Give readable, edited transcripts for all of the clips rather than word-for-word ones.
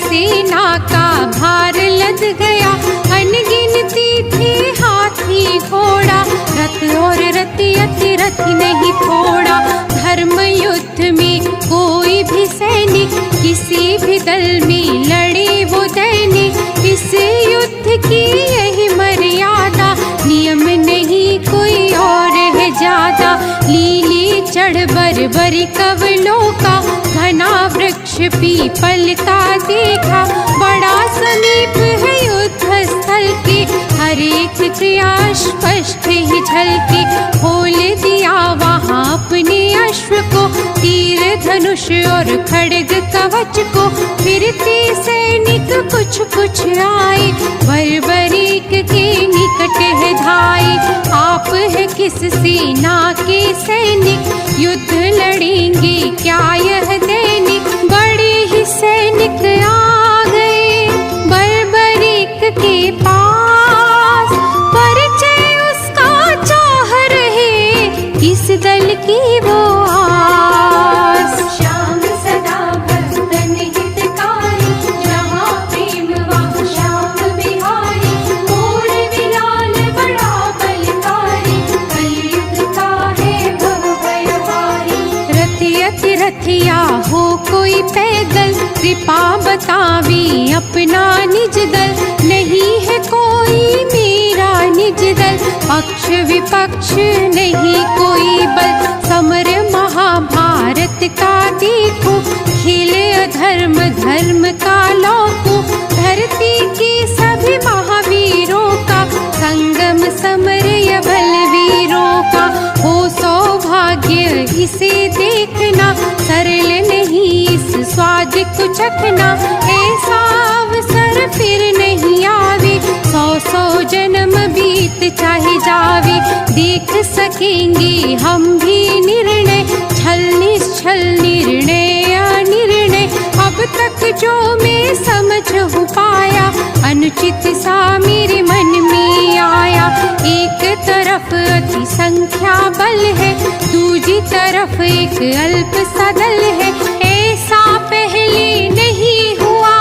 सेना का भार लद गया, अनगिनती थे हाथी घोड़ा, रथ और रथियति रथ नहीं थोड़ा। धर्म युद्ध में कोई भी सैनिक किसी भी दल में लड़े वो दैनिक। इस युद्ध की यही मर्यादा, नियम नहीं कोई और है ज्यादा। लीली चढ़ बरबरी कवलों का, घना वृक्ष पीपल का देखा। बड़ा समीप है युद्ध स्थल के, हर एक क्रिया स्पष्ट ही झलके। खोल दिया वहाँ अपने अश्व को, तीर धनुष और खड्ग कवच को। फिरते सैनिक कुछ कुछ आए, बर्बरीक के निकट है धाए। आप है किस सेना के सैनिक, युद्ध लड़ेंगे क्या यह दैनिक। बड़े ही सैनिक आ गए बर्बरीक के पास, परिचय उसका चाह रहे किस दल की वो आस। श्याम सदा भक्तन हितकारी, जहाँ प्रेम वहाँ श्याम बिहारी। मोर विलाल बड़ा बलकारी, कलयुग का है भव भयहारी। रथियति रथिया हो कोई पैदल, कृपा बतावे अपना निज दल। नहीं है कोई मेरा निज दल, पक्ष विपक्ष नहीं कोई बल। समर महाभारत का देखो, खेले अधर्म धर्म का लौको। धरती के सभी महावीरों का, संगम समर या बलवीरों का। हो सौभाग्य इसे देखना, सरल नहीं इस स्वाद को चखना। ऐसा अवसर फिर नहीं आवे, 100 जन्म बीत चाहे जावे। देख सकेंगे हम भी निर्णय, छल निश्छल निर्णय अनिर्णय। अब तक जो मैं समझ हो पाया, अनुचित सा मेरे मन में आया। एक तरफ अति संख्या बल है, दूसरी तरफ एक अल्प सा दल है। ऐसा पहले नहीं हुआ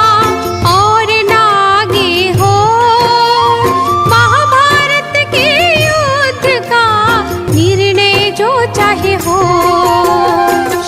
और ना आगे हो, महाभारत के युद्ध का निर्णय जो चाहे हो।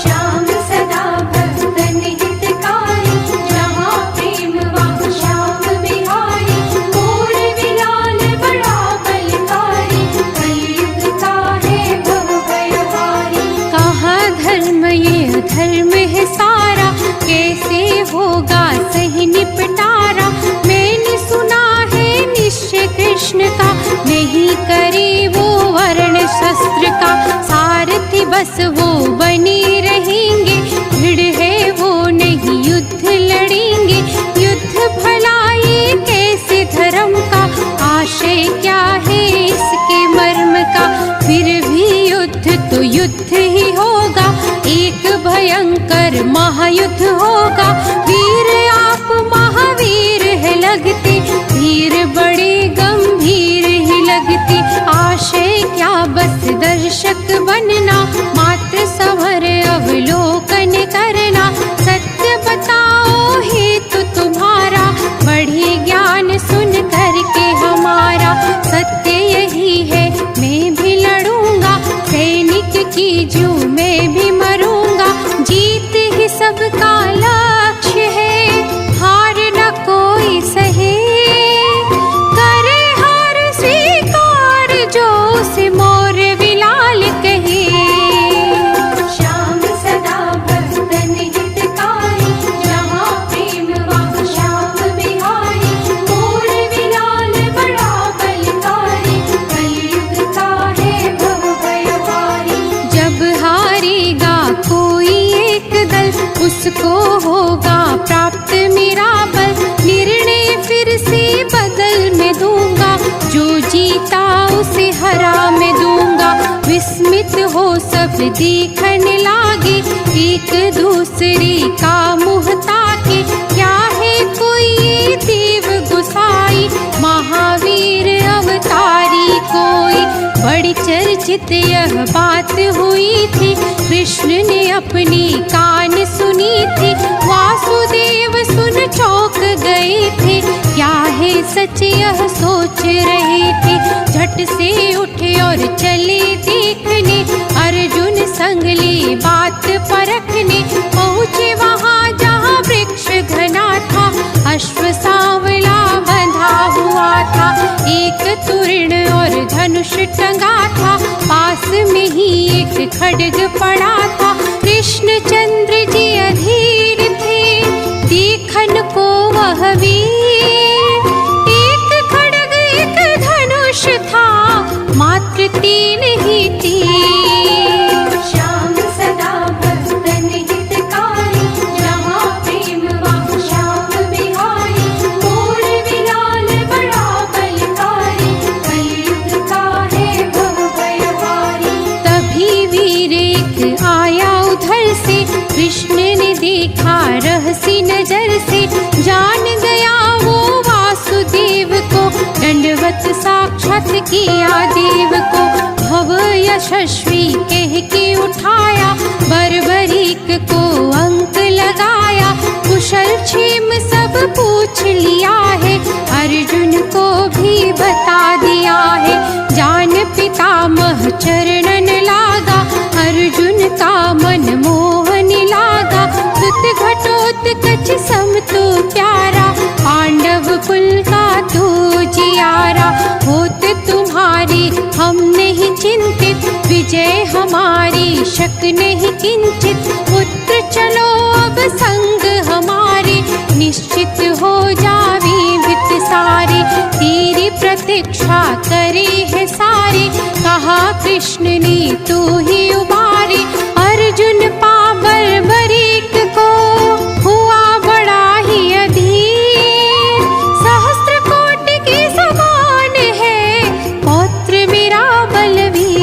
श्याम सदा भक्तन हितकारी, जहाँ प्रेम वहाँ श्याम बिहारी। मोर विलाल बड़ा बलकारी, कलयुग का है भव भयहारी। कहाँ धर्म ये अधर्म है सारा, कैसे होगा सही निपटारा। मैंने सुना है निश्चय कृष्ण का, नहीं करे वो वर्ण शस्त्र का। सारथी बस वो बने रहेंगे, भीड़ है वो नहीं युद्ध लड़ेंगे। युद्ध भला ये कैसे धर्म का, आशय क्या है इसके मर्म का। फिर भी युद्ध तो युद्ध ही होगा, एक भयंकर महायुद्ध होगा। वीर आप महावीर है लगते, धीर बड़े गंभीर ही लगते। आशय क्या बस दर्शक बनना, मात्र सवर अवलोकन करना। सत्य बताओ हेतु तुम्हारा, बढ़े ज्ञान सुन करके हमारा। सत्य यही है मैं भी लड़ूंगा, सैनिक की जो मैं भी मरूंगा। जीत ही सबका लक्ष्य है, हार न कोई सहे। करे हार स्वीकार जो उसे मोर विलाल कहे। श्याम से हरा मैं दूंगा। विस्मित हो सब देखन लागे, एक दूसरे का मुँह ताके। क्या है कोई ये देव गुसाई, महावीर अवतारी कोई। बड़ी चर्चित यह बात हुई थी, कृष्ण ने अपनी कान सुनी थी। वासुदेव सुन चौंक गए थे, क्या है सच यह सोच रहे थे। झट से उठे और चले देखने, अर्जुन संग ले बात परखने। पहुँचे वहाँ जहाँ वृक्ष घना था, अश्व सांवला बंधा हुआ था। एक तोरण और धनुष टंगा था, पास में ही एक खड्ग पड़ा था। कृष्णचंद्र जी अधीर थे, देखन को वह वीर। एक खड्ग एक धनुष था, मात्र 3 ही तीर। श्याम सदा भक्तन हितकारी, जहाँ प्रेम वहाँ श्याम बिहारी। मोर बिलाल बड़ा बलकारी, कलयुग का है बहु भयहारी। तभी वीर एक आया उधर से, कृष्ण ने देखा रहसी नजर से। जान गया वो वासुदेव को, दंडवत साक्षात किया देव को। भव यशस्वी कह के उठाया, बर्बरीक को अंक लगाया। कुशल क्षेम सब पूछ लिया है, अर्जुन को भी बता दिया है। जान पितामह चरणन लागा, अर्जुन का मन मोहन लागा। सुत घटोत्कच समतु प्यारा, पांडव कुल का तू जियारा। होत तुम्हारी हम नहीं चिंतित, विजय हमारी शक नहीं किंचित। पुत्र चलो अब संग हमारे, निश्चित हो जावे वित सारे। तेरी प्रतीक्षा करे है सारे, कहा कृष्ण ने तू ही उबारे। अर्जुन पाबर बरीक को हुआ बड़ा ही अधीर। सहस्त्र कोटि के समान है पौत्र मेरा बलवीर।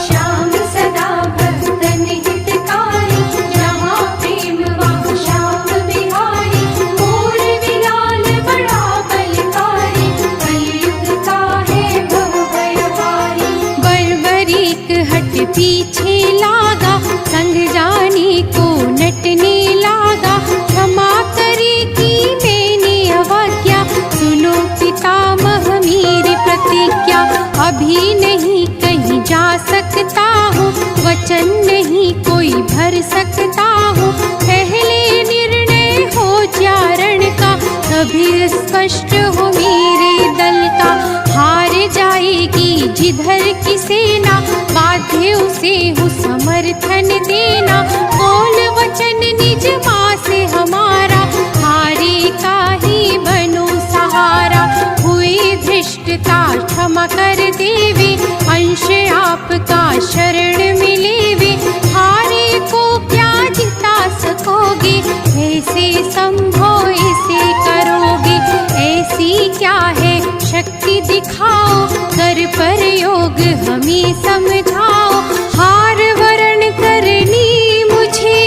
श्याम सदा भक्तन हितकारी, जहाँ प्रेम वहाँ श्याम बिहारी। मोर बिलाल बड़ा बलकारी, कलयुग का है बहु भयहारी। बर्बरीक हट पीछे लागा, संग जाने को नटने लागा। क्षमा करे की मैंने अवज्ञा, सुनो पितामह मेरी प्रतिज्ञा। अभी नहीं कहीं जा सकता हूँ, वचन नहीं कोई भर सकता हूँ। पहले निर्णय हो जारण का, तभी स्पष्ट हो मेरे दल का। हार जाएगी जिधर की सेना, बाध्य उसे हूँ समर्थन देना। बोल वचन निज माँ से हमारा, हारे का ही बनो सहारा। हुई धृष्टता क्षमा कर देवे, अंश आपका शरण मिलेवे। हारे को क्या जिता सकोगे, ऐसे संभव ऐसे करोगे। ऐसी क्या है शक्ति दिखाओ, कर पर योग हमें समझाओ। हार वरण करनी मुझे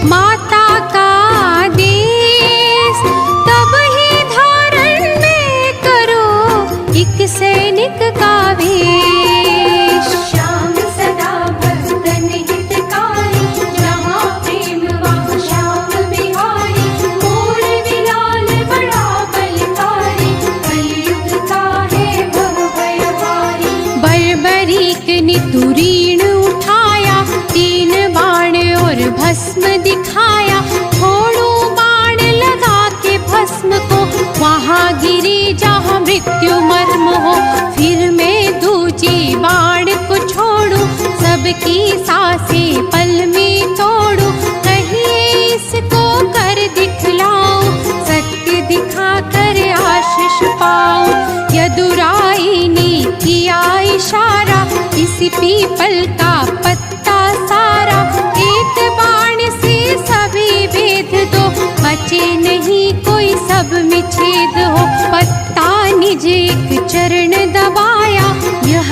माता का आदेश, तब ही धारण में करो एक सैनिक का वेश। श्याम सदा भक्तन हितकारी, जहाँ प्रेम वहाँ श्याम बिहारी। मोर बिलाल बड़ा बलकारी, कलयुग का है बहु भयहारी। बर्बरीक ने तुरीण उठाया, 3 बाण और भस्म दिखाया। छोड़ो बाण लगा के भस्म को, वहाँ गिरे जहाँ मृत्यु मर्म हो। फिर मैं दूजे बाण को छोड़ू, सबकी सांसें पल में तोड़ू। कहिए इसको कर दिखलाऊं, सत्य दिखा कर आशीष पाऊं। यदुराई ने किया इशारा, इसी पीपल का पत्ता सारा। एक बाण से सभी भेद दो, बचे नहीं कोई सब में छेद हो। पत्ता निज एक चरण दबाया,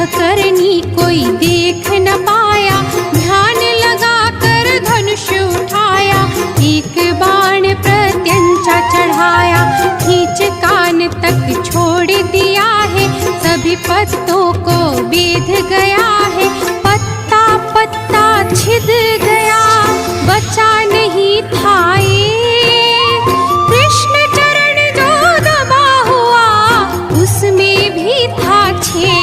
यह करनी कोई देख न पाया, ध्यान लगा कर धनुष उठाया, एक बाण प्रत्यंचा चढ़ाया, खींच कान तक छोड़ दिया है, सभी पत्तों को बेध गया है, पत्ता पत्ता छिद गया, बचा नहीं था एक, कृष्ण चरण जो दबा हुआ उसमें भी था छेद।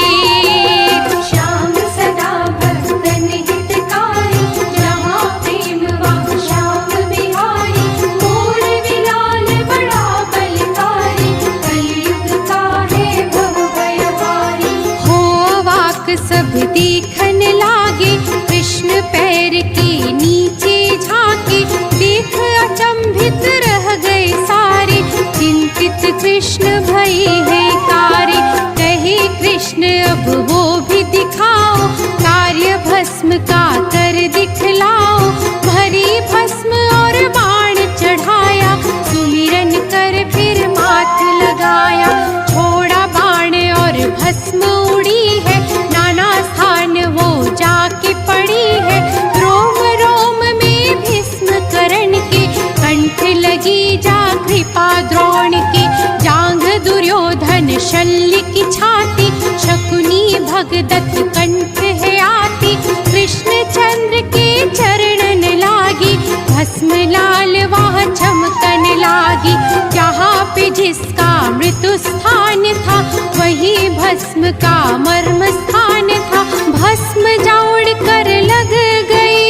श्याम सदा भक्तन हितकारी, जहाँ प्रेम वहाँ श्याम बिहारी, मोर विलाल बड़ा बलकारी, कलयुग का है भव भयहारी। हो वाक सब देखन लागे, कृष्ण पैर के नीचे झांके, देख अचंभित रह गए सारे, चिंतित कृष्ण भय है कारे, कहे कृष्ण अब वो भी दिखाओ, कार्य भस्म का कर दिखलाओ, भरी भस्म और बाण चढ़ाया, सुमिरन कर फिर माथ लगाया, छोड़ा बाण और भस्म उड़ी है, नाना स्थान वो जाके पड़ी है, रोम रोम में भस्म करण के, कंठ लगी जा कृपा द्रोण के, जांघ दुर्योधन शल्य की छाती, शकुनी भगदत्त कंठ है आती, कृष्ण चंद्र के चरणन लागी, भस्म लाल वहाँ चमकन लागी, जहाँ पे जिसका मृत्यु स्थान था, वही भस्म का मर्म स्थान था, भस्म जाउड़ कर लग गई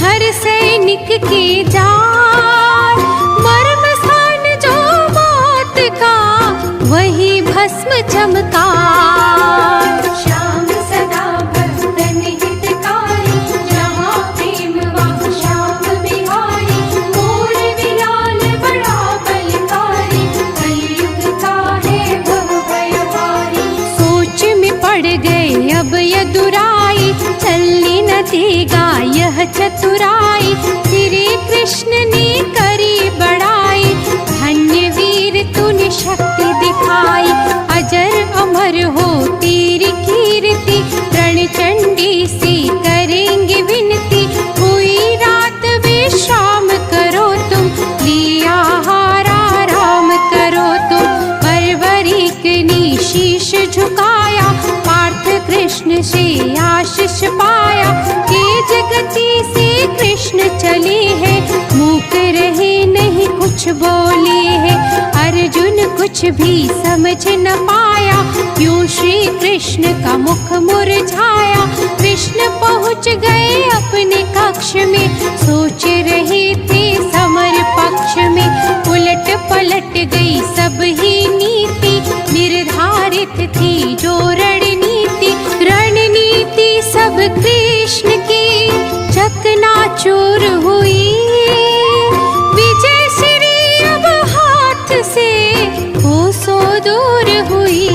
हर सैनिक के जान, मर्म स्थान जो मौत का वही भस्म चमकार। श्याम सदा भक्तन हितकारी, जहाँ प्रेम वहाँ श्याम बिहारी, मोर विलाल बड़ा बलकारी, कलयुग का है भव भयहारी। सोच में पड़ गए अब यदुराई, चलने न देगा यह चतुराई, श्री कृष्ण ने करी बड़ाई, धन्य वीर तूने शक्ति दिखाई, अजर अमर हो तेरी कीर्ति, रणचंडी से करेंगे विनती, हुई रात विश्राम करो तुम, लिया हारा राम करो तुम, परवरिक ने शीश झुकाया, पार्थ कृष्ण से आशीष पाया, तेज गति से कृष्ण चले हैं, मूक रहे नहीं कुछ बोले हैं, अर्जुन कुछ भी समझ न पाया, क्यों श्री कृष्ण का मुख मुरझाया, कृष्ण पहुँच गए अपने कक्ष में, सोच रहे थे समर पक्ष में, उलट पलट गई सब ही नीति, निर्धारित थी जो रणनीति, रणनीति सब कृष्ण की चकनाचूर हुई, विजय श्री अब हाथ से कोसों दूर हुई।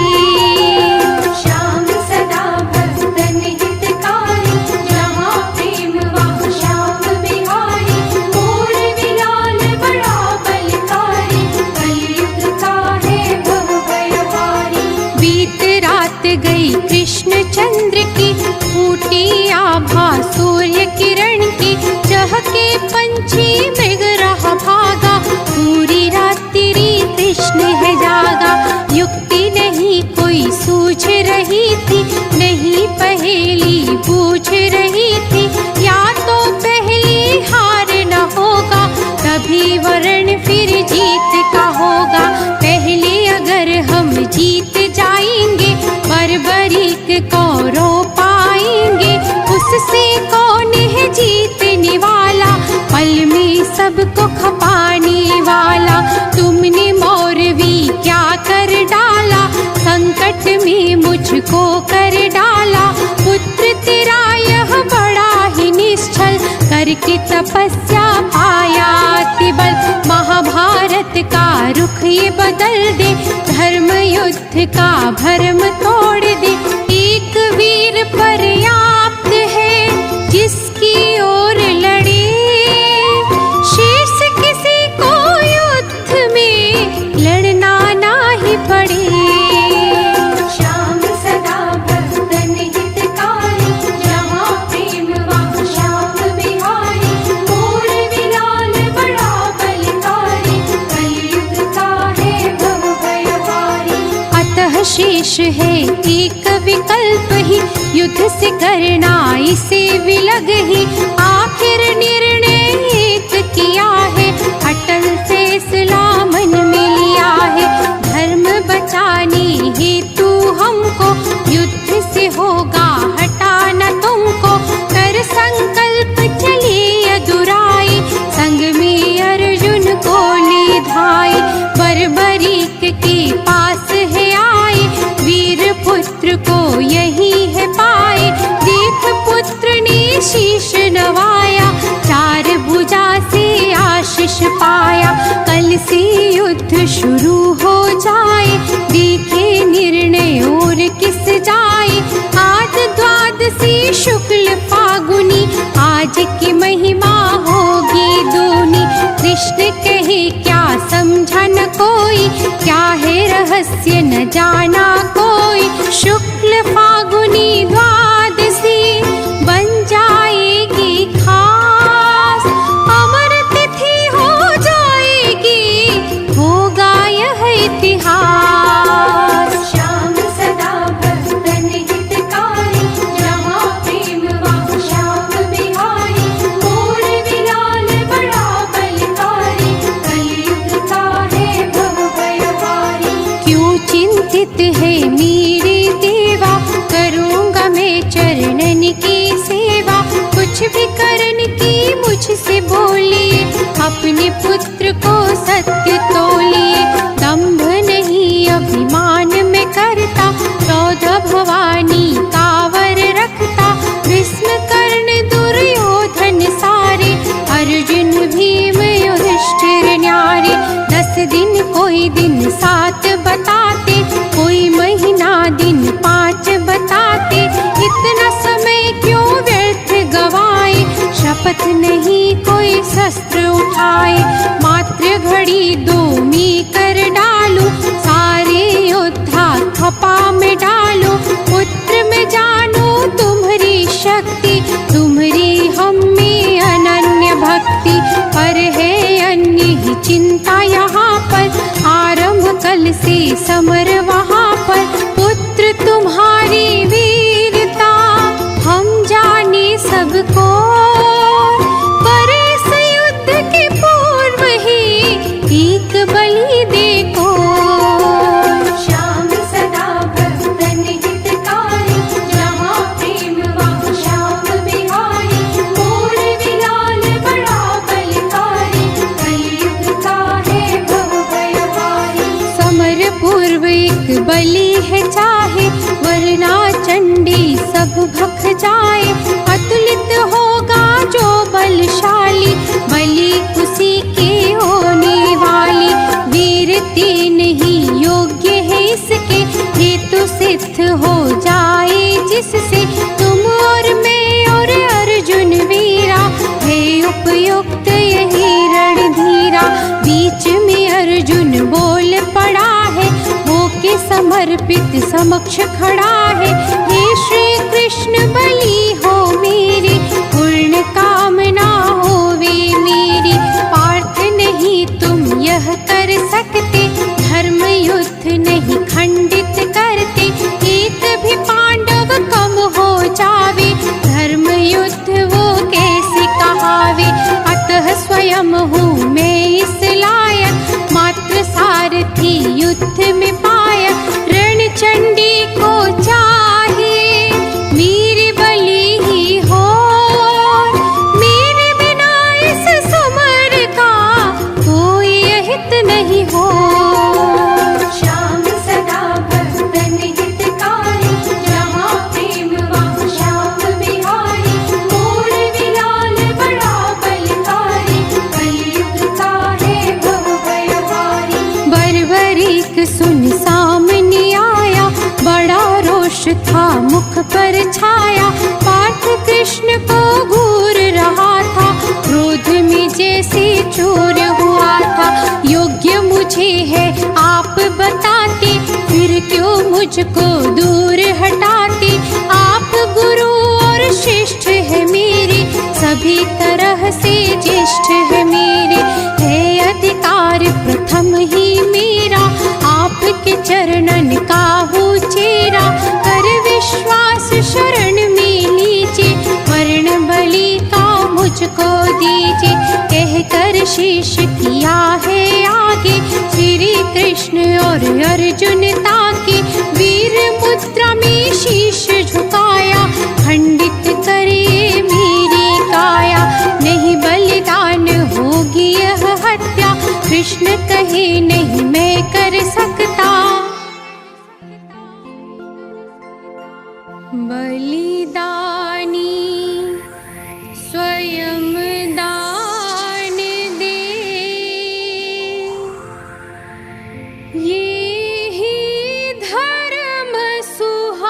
श्याम सदा भक्तन हितकारी, जहाँ प्रेम वहाँ श्याम बिहारी, मोर विलाल बड़ा बलकारी, कलयुग का है भव भयहारी। बीत रात गई कृष्ण चंद्र की, फूटी आभा सूर्य किरण की, चहके पंछी मृग रहा भागा, पूरी रात्रि कृष्ण है जागा, युक्ति नहीं कोई सूझ रही थी, नहीं पहेली बूझ रही थी, या तो पहली हार न होगा, तभी वरण फिर जीत का होगा, पहले अगर हम जीत जाएंगे, बर्बरीक कौरव पाएंगे, उससे कौन है जीतने वाला, पल में सबको खपाने वाला, तुमने मौरवी क्या कर डाला, संकट में मुझको कर डाला, पुत्र तेरा यह बड़ा ही निश्चल, करके तपस्या पाया तिबल, महाभारत का रुख ये बदल दे, धर्म युद्ध का भरम तोड़ दे, एक वीर पर्याप्त है जिसकी ओर लड़े, शेष किसी को युद्ध में लड़ना ना ही पड़े। श्याम सदा भक्तन शेष है एक विकल्प ही, युद्ध से करना इसे विलग ही। आखिर निर्णय एक किया है, अटल फैसला मन में लिया है। धर्म बचाने हेतु हमको युद्ध से होगा हटाना तुमको। कर संकल्प चले अदुराई, संग में अर्जुन को ले धाई। बर्बरीक के पास है आए, वीर पुत्र को यही है पाए। देख पुत्र ने शीश नवाया, चार भुजा से आशीष पाया। कल से युद्ध शुरू हो जाए, देखे निर्णय और किस जाए। आज द्वादशी शुक्ल फागुनी, आज की महिमा होगी दूनी। कृष्ण कहे क्या समझा न कोई, क्या है रहस्य न जाना कोई। शुक्ल फागुनी द्वादशी बन जाएगी खास, अमर तिथि हो जाएगी, होगा यह इतिहास। श्याम सदा भक्तन हितकारी, जहाँ प्रेम वहाँ श्याम बिहारी। मोर बिलाल बड़ा बलकारी, कलयुग का है भव भयहारी। क्यों चिंतित है मेरे देवा, करूँगा मैं चरणन की सेवा। कुछ भी करने की मुझसे बोलिए, अपने पुत्र को सत्य तोलिए। दंभ नहीं अभिमान में करता, 14 भवानी कावर रखता। भीष्म कर्ण दुर्योधन सारे, अर्जुन भीम युधिष्ठिर न्यारे। 10 दिन कोई दिन 7 बताते, कोई महीना दिन 5 बताते। इतना समय क्यों व्यर्थ गवाए, शपथ नहीं कोई शस्त्र उठाए। मात्र घड़ी 2 में कर डालूं, सारे योद्धा खपा में डालो। पुत्र में जानो तुम्हारी शक्ति, तुम्हारी हम में अनन्य भक्ति। पर है अन्य ही चिंता यहाँ पर, आरंभ कल से समर वहाँ पर। पुत्र तुम्हारी वीरता हम जाने सबको, पर इस युद्ध के पूर्व ही एक बलि देखो। श्याम सदा भक्तन हितकारी, जहाँ प्रेम वहाँ श्याम बिहारी। मोर बिलाल बड़ा बलकारी, कलयुग का है भव भयहारी। समर पूर्व एक बलि है चाहे, वरना चंडी सब भख जाए। अतुलित होगा जो बलशाली, बलि उसी के होने वाली। वीर 3 ही योग्य है इसके, हेतु सिद्ध हो जाए जिससे। तुम और मैं और अर्जुन वीरा, है उपयुक्त यही रणधीरा। बीच में अर्जुन बोल पड़ा है, वो के समर्पित समक्ष खड़ा है। हे श्री कृष्ण बलि हो मेरी, पूर्ण कामना होवे मेरी। पार्थ नहीं तुम यह कर सकते, धर्म युद्ध नहीं खंडित करते। एक भी पांडव कम हो जावे, धर्म युद्ध वो कैसे कहावे। अतः स्वयं हूँ मैं इस लायक, मात्र सारथी युद्ध में पायक। रण चंडी को चाहिए मेरी बलि ही हो, मेरे बिना इस समर का कोई हित नहीं हो। श्याम सदा भक्तन हितकारी, जहाँ प्रेम वहाँ श्याम बिहारी। मोर बिलाल बड़ा बलकारी, कलयुग का है भव भयहारी। बर्बरीक सुन सामने आया, बड़ा रोष था मुख पर छाया। पार्थ कृष्ण को घूर रहा था, क्रोध में जैसे चोर हुआ था। योग्य मुझे है आप बताते, फिर क्यों मुझको दूर हटाते। आप गुरु और श्रेष्ठ है मेरे, सभी तरह से ज्येष्ठ है मेरे। है अधिकार प्रथम ही मेरा, आपके चरणन काहू चेरा, कर विश्वास शरण में लीजिए, वर्ण बलि का मुझको दीजिए। कहकर शीश किया है आगे, श्री कृष्ण और अर्जुन ताके, वीर मुद्रा में शीश झुकाया, खंडित करे मेरी काया। नहीं बलिदान होगी यह हत्या, कृष्ण कहे नहीं मैं कर सकता। बलिदानी स्वयं दान दे, ये ही धर्म सुहाव।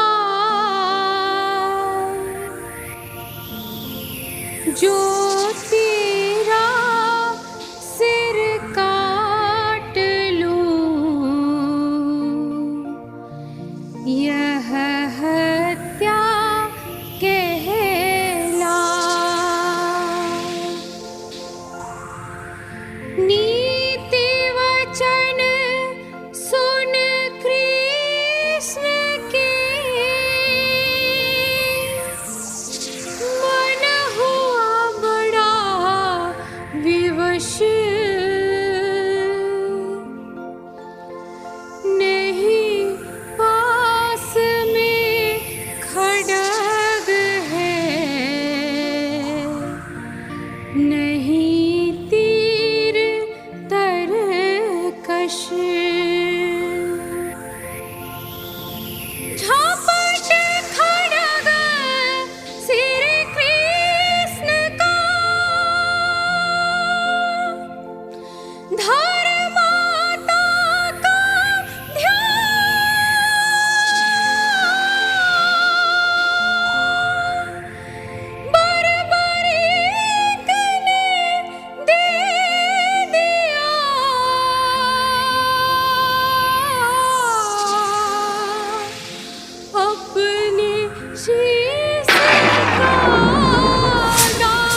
जो तेरा सिर काट लूं, यह हत्या कहला। नीति वचन सुन कृष्ण के, मन हुआ बड़ा विवश। नहीं पास में खड्ग है, नहीं तीर तरकश। झपट खड्ग श्री कृष्ण का, धर्माता का ध्यान। बर्बरीक ने दे दिया, अपने शीश का दाग।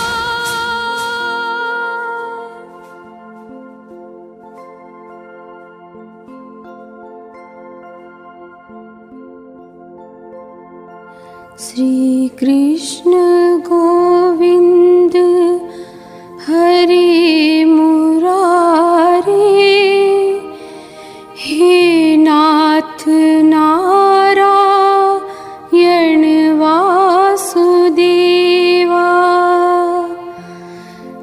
श्री कृष्ण गोविंद हरे मुरारे, हे नाथ नारायण वासुदेवा।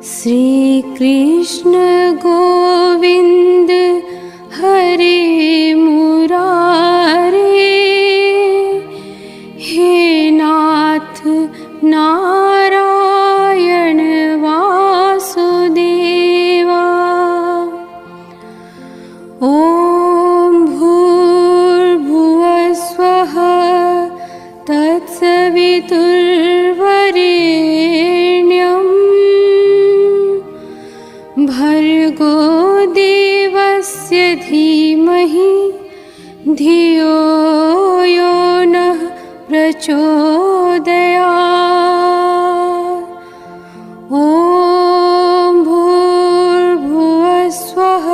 श्री कृष्ण गोविंद हरे मुरारे, हे नाथ नारायण वासुदेवा। ॐ भूर्भुवस्वः तत्सवितुर्वरेण्यं, भर्गो देवस्य धीमहि धियो यो नः प्रचोदयात्। ॐ भूर्भुवस्वः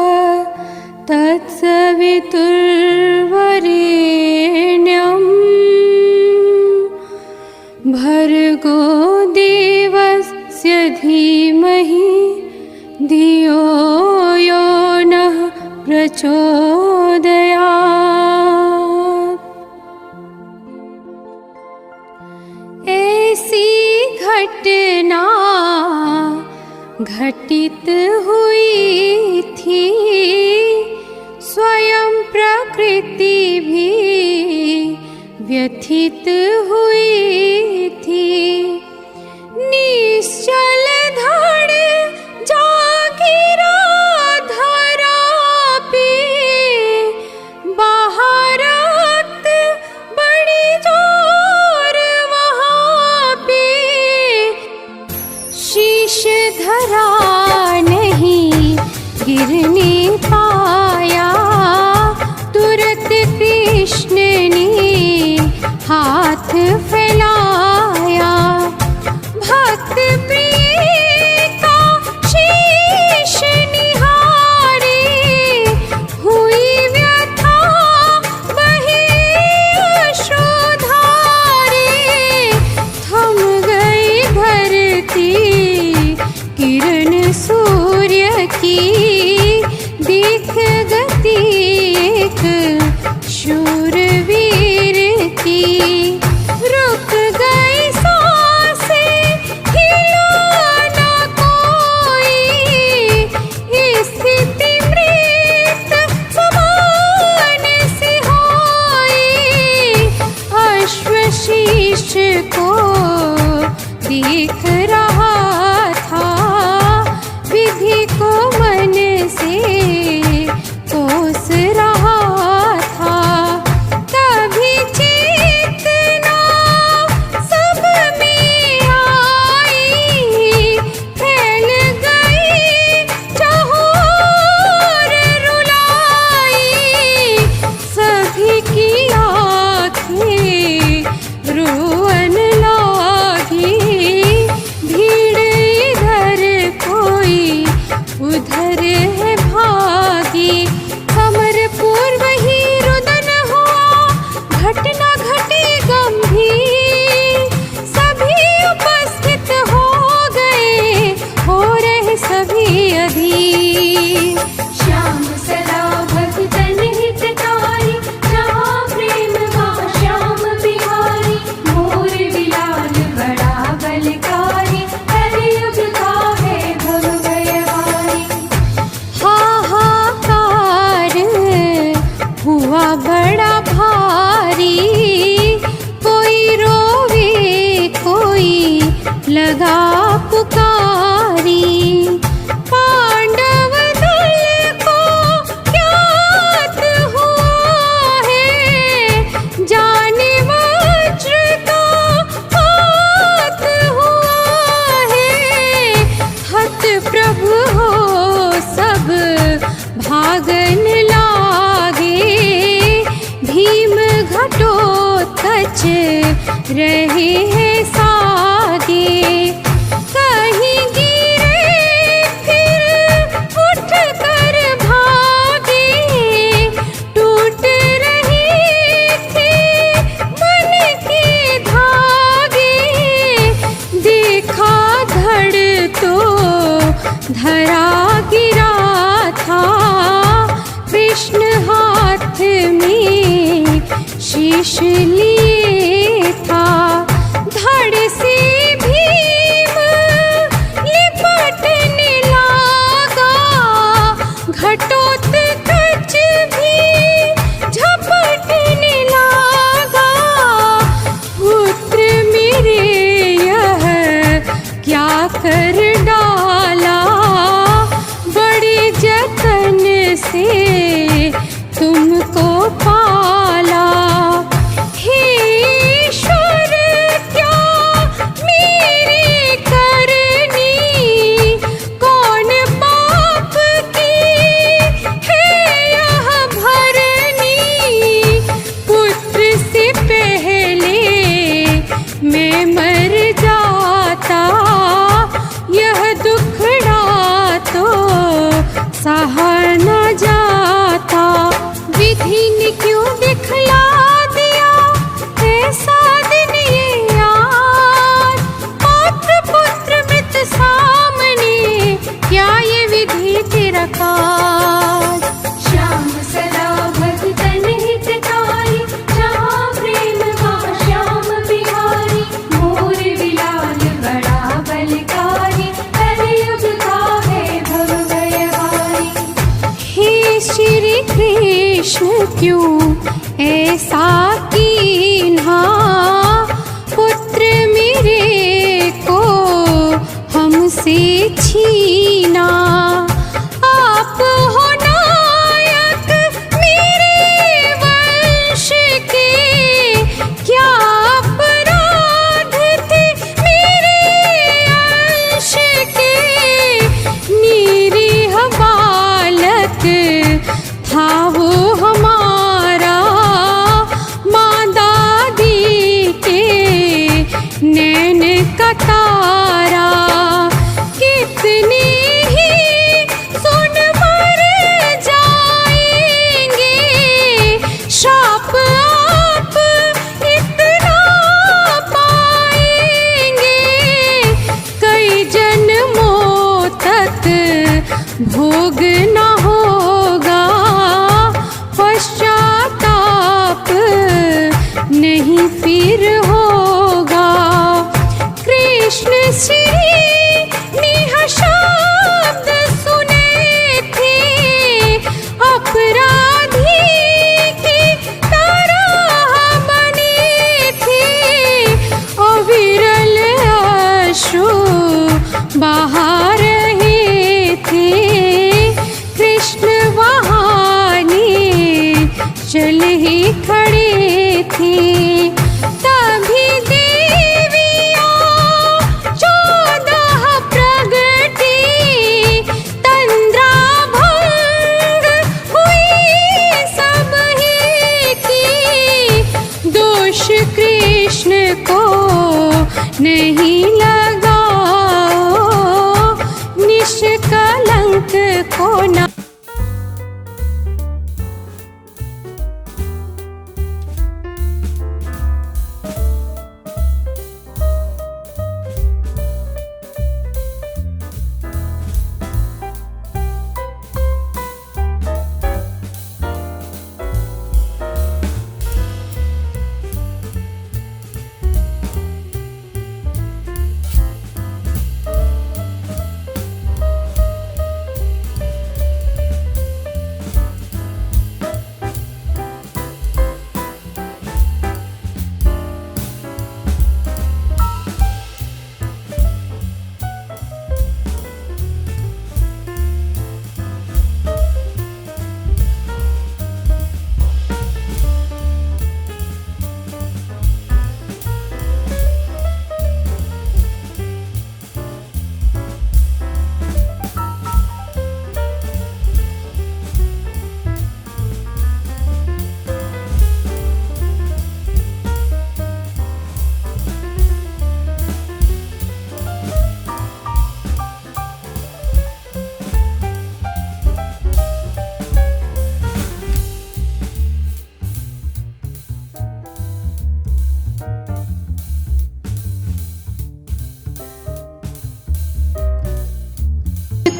तत्सवितुर्वरेण्यं, भर्गो देवस्य धीमहि धियो यो नः प्रचोदयात्। ऐसी घटना घटित हुई थी, स्वयं प्रकृति भी व्यथित हुई थी। निश्चल धड़ जागिरा धरा पे, बाहर रक्त बड़ी जोर वहाँ पे। शीश धरा नहीं गिरने पाया, तुरंत कृष्ण ने हाथ फैला शूरवीर की रुक गई सांसें, हिला ना कोई, स्थिति मृत समान सी होई। अश्वशीष को देख रहा था, विधि को मन से कोस रहा था। तभी चेतना सब में आई, फैल गई चहुओर रुलाई। सभी की आँखें रोवन लागी, भीड़ इधर कोई उधर है भागी। समर पूर्व ही रुदन हुआ, घटना घटी गंभीर। सभी उपस्थित हो गए, हो रहे सभी अधीर। श्याम सदा भक्तन हितकारी, जहाँ प्रेम वहाँ श्याम बिहारी। मोर विलाल बड़ा बलकारी, कलयुग का है भव भयहारी। हाहाकार हुआ बड़ा भारी, कोई रोवे कोई लगा पुकारी। पांडव दल को ज्ञात हुआ है, जाने वज्र का हाथ हुआ है। हत प्रभु हो सब भागन लागे, भीम घटोत्कच रहे हैं सागे। कहीं गिरे फिर उठ कर भागे, टूट रहे थे मन के धागे। देखा धड़ तो धरा गिरा था, कृष्ण हाथ में शीश लिए था। धड़ से भीम लिपटने लगा, घटोत्कच भी झपटने लगा। पुत्र मेरे यह क्या कर डाला, बड़े जतन से तुमको पाला। हे ईश्वर क्या मेरे करनी, कौन पाप की है यह भरनी। पुत्र से पहले मैं मर जाता, यह दुखड़ा तो सहा न जाता। विधि ने क्यों दिखला दिया ऐसा दिन ये यार, पात्र पुत्र मृत सामने, क्या ये विधि तेरा काज। श्याम सदा भक्तन हितकारी, जहाँ प्रेम वहाँ श्याम बिहारी। मोर विलाल बड़ा बलकारी, कलयुग का है भव भयहारी। हे श्री कृष्ण क्यों ऐसा कीन्हा, पुत्र मेरे को हमसे छीना। आप हो नायक मेरे वंश के, क्या अपराध थे मेरे अंश के। निरीह बालक था वो हमारा, माँ दादी के नैन का तारा। कितने ही सुन मर जाएंगे, शाप आप इतना पाएंगे। कई जन्मों तक भोगना होगा पश्चाताप नहीं फिर होगा। कृष्ण श्री नेह शब्द सुने थे, अपराधी की तरह बने थे। अविरल अश्रु बहा रहे थे, कृष्ण वहाने चल ही खड़े थे। तभी देवियाँ 14 प्रगटी, तंद्रा भंग हुई सब ही की। दोष कृष्ण को नहीं लगा, निष्कलंक को न।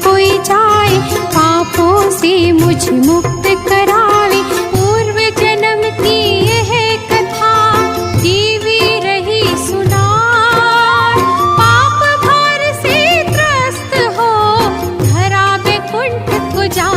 कोई जाए पापों से मुझे मुक्त करावे। पूर्व जन्म की यह कथा देवी रही सुनार, पाप भार से त्रस्त हो धरा बैकुंठ को जा।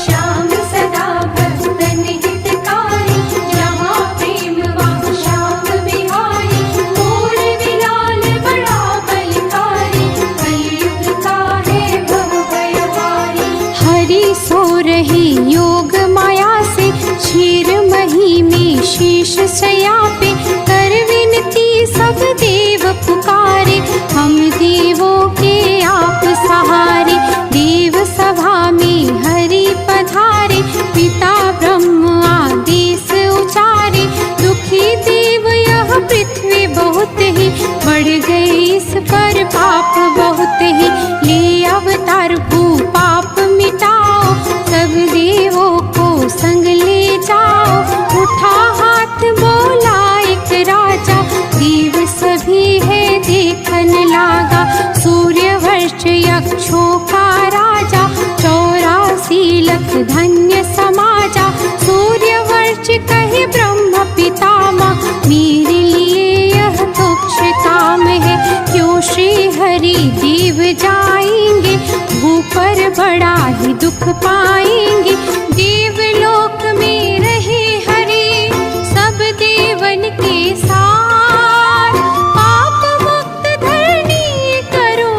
श्याम सदा भक्तन हितकारी, जहाँ प्रेम वहाँ श्याम बिहारी। मोर विलाल बड़ा बलकारी, कलयुग का है भव भयहारी। हरि सो रही योग माया से, क्षीर मही में शीश शया पे। कर विनती सब देव पुकारे, हम देवों के आप सहारे। देव सभा में हरि पधारे, पिता ब्रह्म आदेश उचारे। दुखी देव यह पृथ्वी बहुत ही, बढ़ गए इस पर पाप बहुत ही। ले अवतार भू पाप मिटाओ, सब देवों को संग ले जाओ। उठा हाथ बोला एक राजा, देव सभी है देखन लागा। सूर्यवंश यक्षों का राजा, 84 लाख धन्य समाजा। सूर्यवंश कहे ब्रह्म पितामह, मेरे लिए यह तुच्छ काम है। क्यों श्री हरि देव जाएंगे, भूपर बड़ा ही दुख पाएंगे। देवलोक में रहे हरि, सब देवन के साथ। पाप मुक्त धरनी करो,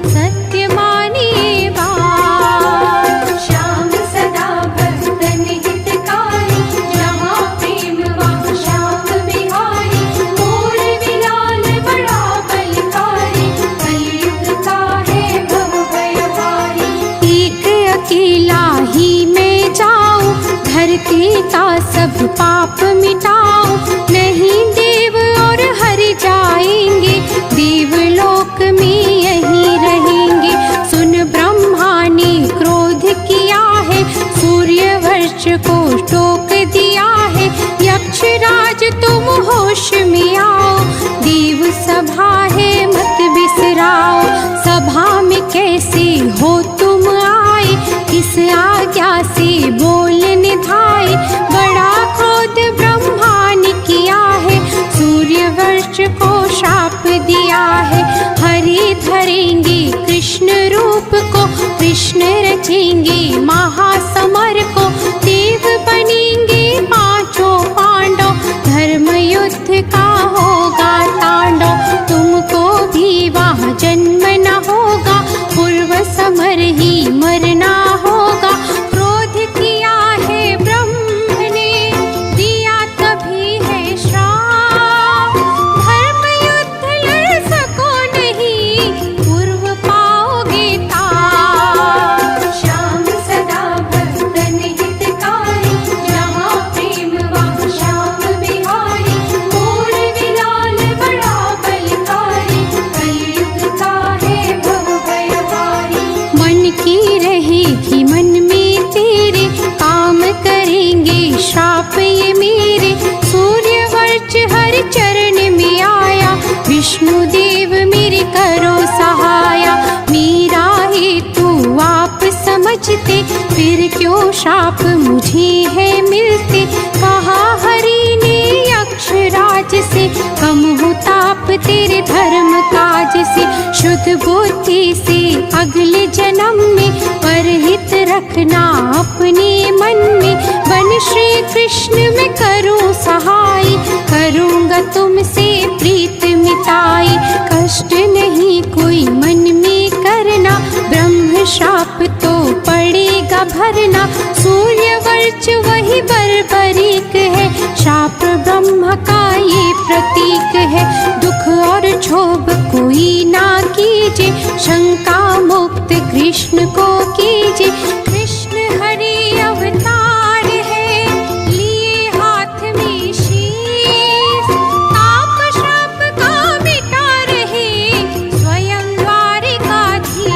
सत्य माने बात। श्याम सदा भक्तन हितकारी, जहाँ प्रेम वहाँ श्याम बिहारी। मोर विलाल बड़ा बलकारी, कलयुग का है भव भयहारी। एक अकेला कृष्ण रचेंगे महासमर को, देव बनेंगे पांचों पांडव, धर्म युद्ध का होगा तांडव। तुमको भी वहाँ जन्म न होगा, पूर्व समर ही मरना होगा। क्रोध किया है ब्रह्म ने, दिया तभी है श्राप, धर्म युद्ध लड़ सको नहीं, पूर्व पाओगे ताप। श्याम सदा भक्तन हितकारी, जहाँ प्रेम वहाँ श्याम बिहारी। मोर विलाल बड़ा बलकारी, कलयुग का है भवभयहारी। मन की रहेगी मन में तेरे, काम करेंगे श्राप ये मेरे। सूर्य वर्च हर चरण में आया, विष्णु देव मेरे करो सहाया। मेरा ही तू आप समझते, फिर क्यों श्राप मुझे है मिलते। कहा हरि ने यक्षराज से, कम हो ताप तेरे धर्म काज से। शुद्ध बुद्धि से अगले जन्म में, परहित रखना अपने मन में। बन श्री कृष्ण में करूं सहाय, करूंगा तुमसे प्रीत मिताई। कष्ट नहीं कोई मन में करना, ब्रह्म श्राप तो पड़ेगा भरना। सूर्य वर्च वही बर्बरीक है, श्राप ब्रह्म का ये प्रतीक है। दुख और क्षोभ कोई ना कीजिए, शंका मुक्त कृष्ण को कीजिए। कृष्ण हरि अवतार है, लिए हाथ में शीस। ताप श्राप का मिटा रहे, स्वयं द्वारिकाधीश।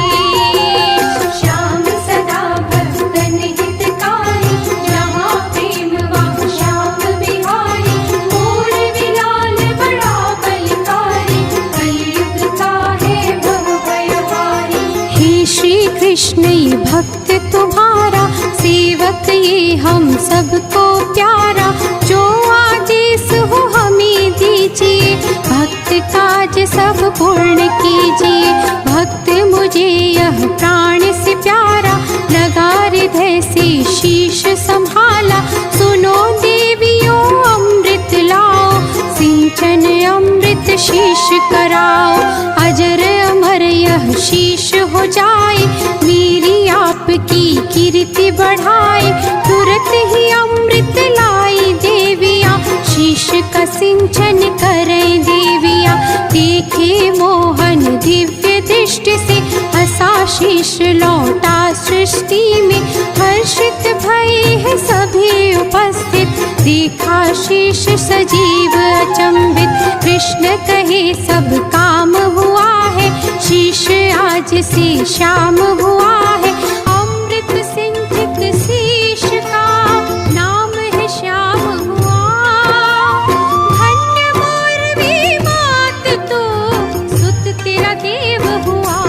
श्याम सदा भक्तन हितकारी, जहाँ प्रेम वहाँ श्याम बिहारी। मोर विलाल बड़ा बलकारी, कलयुग का है भवभयहारी। हे श्री कृष्ण ये भक्त तुम्हारा, सेवक ये हम सबको प्यारा। जो आदेश हो हमें दीजिए, भक्त काज सब पूर्ण कीजिए। भक्त मुझे यह प्राण से प्यारा, लगा हृदय से शीश संभाला। सुनो देवियों अमृत लाओ, सिंचन अमृत शीश कराओ। अजर अमर यह शीश हो जाए, मेरी आपकी कीर्ति बढ़ाए। तुरंत ही अमृत लाई देवियाँ, शीश का सिंचन करें देवियाँ। देखे मोहन दिव्य दृष्टि से, हंसा शीश लौटा सृष्टि में। हर्षित भय है सभी उपस्थित, देखा शीश सजीव अचंभित। कृष्ण कहे सब काम हुआ है, शीश आज से श्याम हुआ है। अमृत सिंचित शीश का नाम है श्याम हुआ। धन्य मोरवी मात तो, सुत तेरा देव हुआ।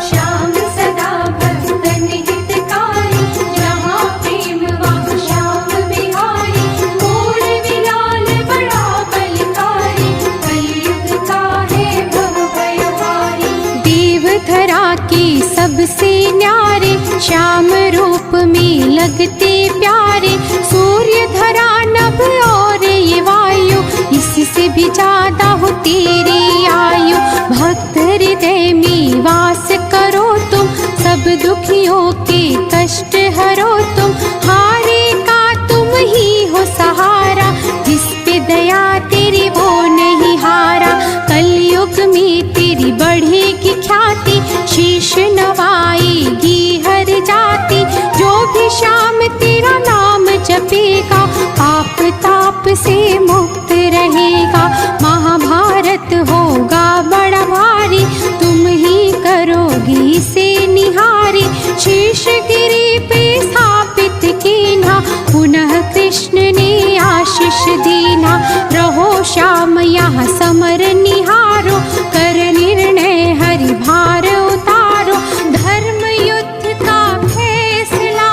श्याम सदा भक्तन हितकारी, जहाँ प्रेम वहाँ श्याम बिहारी। मोर विलाल बड़ा बलकारी, कलयुग का है भवभयहारी। देवधरा के सबसे न्यारे, श्याम रूप में लगते प्यारे। सूर्य धरा नभ और ये वायु, इससे भी ज्यादा हो तेरी आयु। भक्त हृदय में वास करो तुम, सब दुखियों के कष्ट हरो तुम। हारे का तुम ही हो सहारा, जिस पे दया तेरी वो नहीं हारा। कलयुग में तेरी बढ़ेगी ख्याति, शीश नवाएगी हर जाति। जो भी श्याम तेरा नाम जपेगा, पाप ताप से मुक्त रहेगा। महाभारत होगा बड़ा भारी, तुम ही करोगी इसे निहारी। शीश गिरी पे स्थापित कीना, पुनः कृष्ण ने आशीष दीना। रहो श्याम यहाँ समर निहारो, कर निर्णय हरि भार उतारो। धर्म युद्ध का फैसला,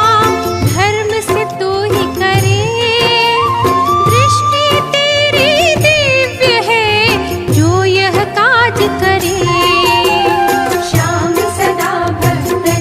धर्म से तू ही करे। दृष्टि तेरी दिव्य है, जो यह काज करे। श्याम सदा भक्तन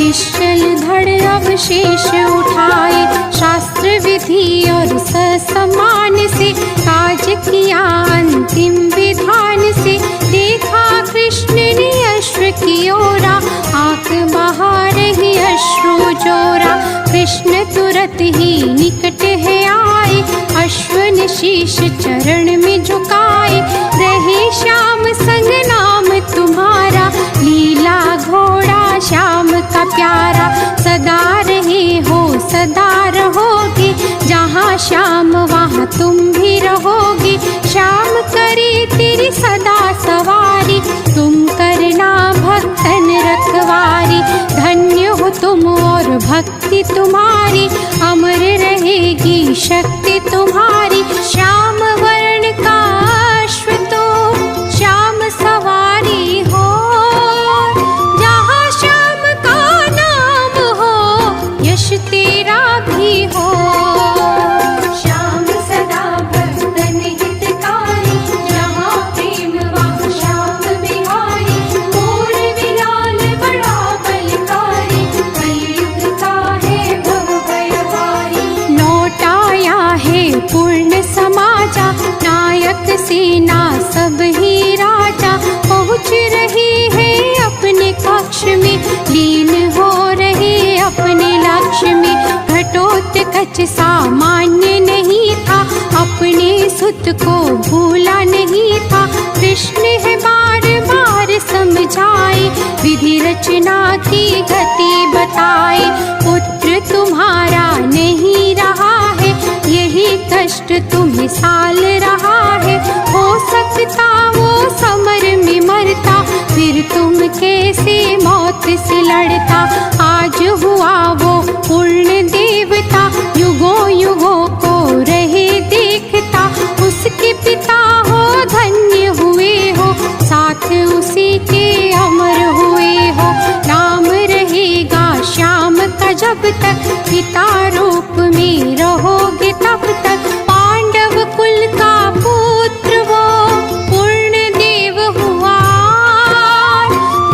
निश्चल धड़ अवशेष उठाए, शास्त्र विधि और ससमान से काज किया अंतिम विधान से। देखा कृष्ण ने अश्व की ओरा, आंख बहा रही अश्रु जोरा। कृष्ण तुरत ही निकट है आए, अश्व ने शीश चरण में झुकाए। रहे श्याम संग नाम तुम्हारा, लीला घोड़ा श्याम का प्यारा। सदा रहे हो सदा रहोगे, जहाँ श्याम वहाँ तुम भी रहोगे। श्याम करे तेरी सदा सवारी, तुम करना भक्तन रखवारी। धन्य हो तुम और भक्ति तुम्हारी, अमर रहेगी शक्ति तुम्हारी। श्याम वर्ण का अश्व तो श्याम सवारी हो, जहाँ श्याम का नाम हो यश तेरा भी हो। श्याम सदा भक्तन हितकारी, जहाँ प्रेम वहाँ श्याम बिहारी। मोर विलाल बड़ा बलकारी, कलयुग का है भव भयहारी। लौट आया है पूर्ण समाजा, नायक सेना सब ही राजा। पहुँच रहे हैं अपने कक्ष में, लीन हो रहे अपने लक्ष्य में। घटोत्कच सामान्य नहीं था, अपने सुत को भूला नहीं था। कृष्ण है बार बार समझाए, विधि रचना की गति बताए। पुत्र तुम्हारा नहीं रहा है, यही कष्ट तुम्हें साल रहा है। हो सकता वो समर में मरता, फिर तुम कैसे मौत से लड़ता। आज हुआ वो पूर्ण देवता, युगों युगों को रहे देखता। उसके पिता हो धन्य हुए हो, साथ उसी के अमर हुए हो। नाम रहेगा श्याम का जब तक, पिता रूप में रहोगे तब तक। पांडव कुल का पुत्र वो पूर्ण देव हुआ,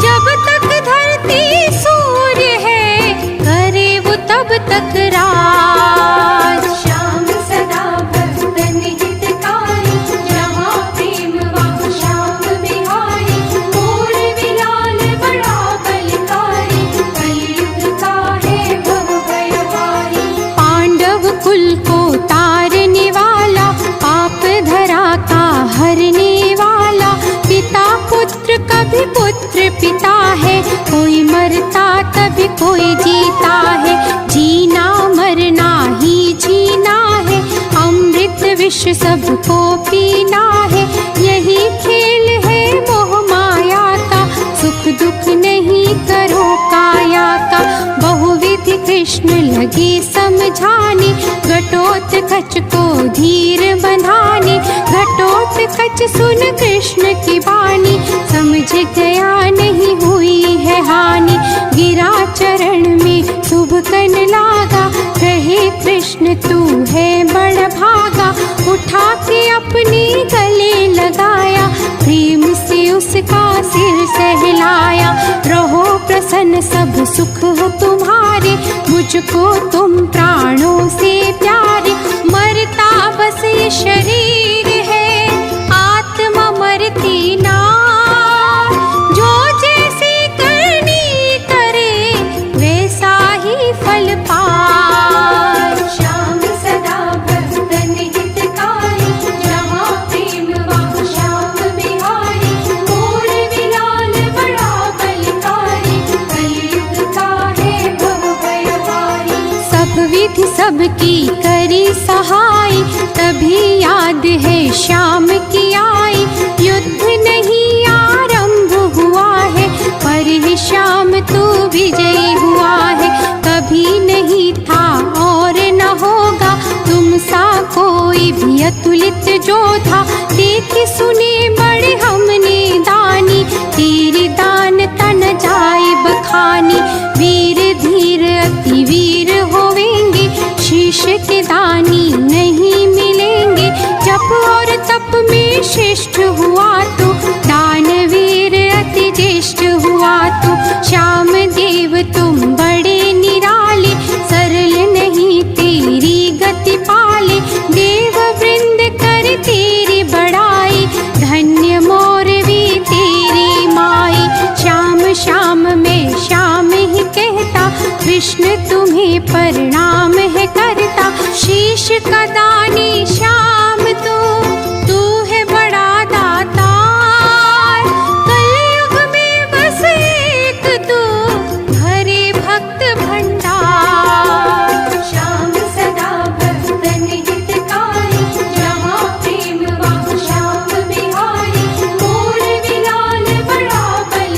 जब तक धरती सूर्य है करे वो तब तक राज। श्याम सदा भक्तन हितकारी, जहाँ प्रेम वहाँ श्याम बिहारी। मोर विलाल बड़ा बलकारी, कलयुग का है भव भयहारी। पांडव कुल को तारने वाला, पाप धरा का हरने वाला। पिता पुत्र कभी पुत्र पिता है, कोई मरता कभी कोई जीता है। जीना मरना ही जीना है, अमृत विष सबको पीना है। यही खेल है मोह माया का, सुख दुख नहीं करो काया का। बहुविधि कृष्ण लगे समझाने, घटोत्कच को धीर बंधाने। घटोत्कच सुन कृष्ण की वाणी, समझ गया नहीं हुई है हानि। गिरा चरण में शुभकन लागा, कहे कृष्ण तू है बड़ भागा। उठा के अपने गले लगाया, प्रेम से उसका सिर सहलाया। रहो प्रसन्न सब सुख हो तुम्हारे, मुझको तुम प्राणों से प्यारे। मरता बस ये शरीर है, आत्मा मरती ना। जो जैसी करनी करे, वैसा ही फल पाए। श्याम सदा भक्तन हितकारी, जहाँ प्रेम वहाँ श्याम बिहारी। मोर विलाल बड़ा बलकारी, कलयुग का है भव भयहारी। सब विधि सबकी करी सहाय, तभी याद है श्याम की आई। युद्ध नहीं आरंभ हुआ है, पर ही श्याम तू विजयी हुआ है। कभी नहीं था और न होगा, तुम सा कोई भी अतुलित जोधा। देखे सुने बड़े हमने दानी, तेरे दान तन जाए बखानी। वीर धीर अति वीर होवेंगे, शीश के दानी नहीं मिलेंगे। जप और तप में श्रेष्ठ हुआ तो, दानवीर अति ज्येष्ठ हुआ तो। श्याम देव तुम कृष्ण तुम्हें प्रणाम है करता, शीश का दान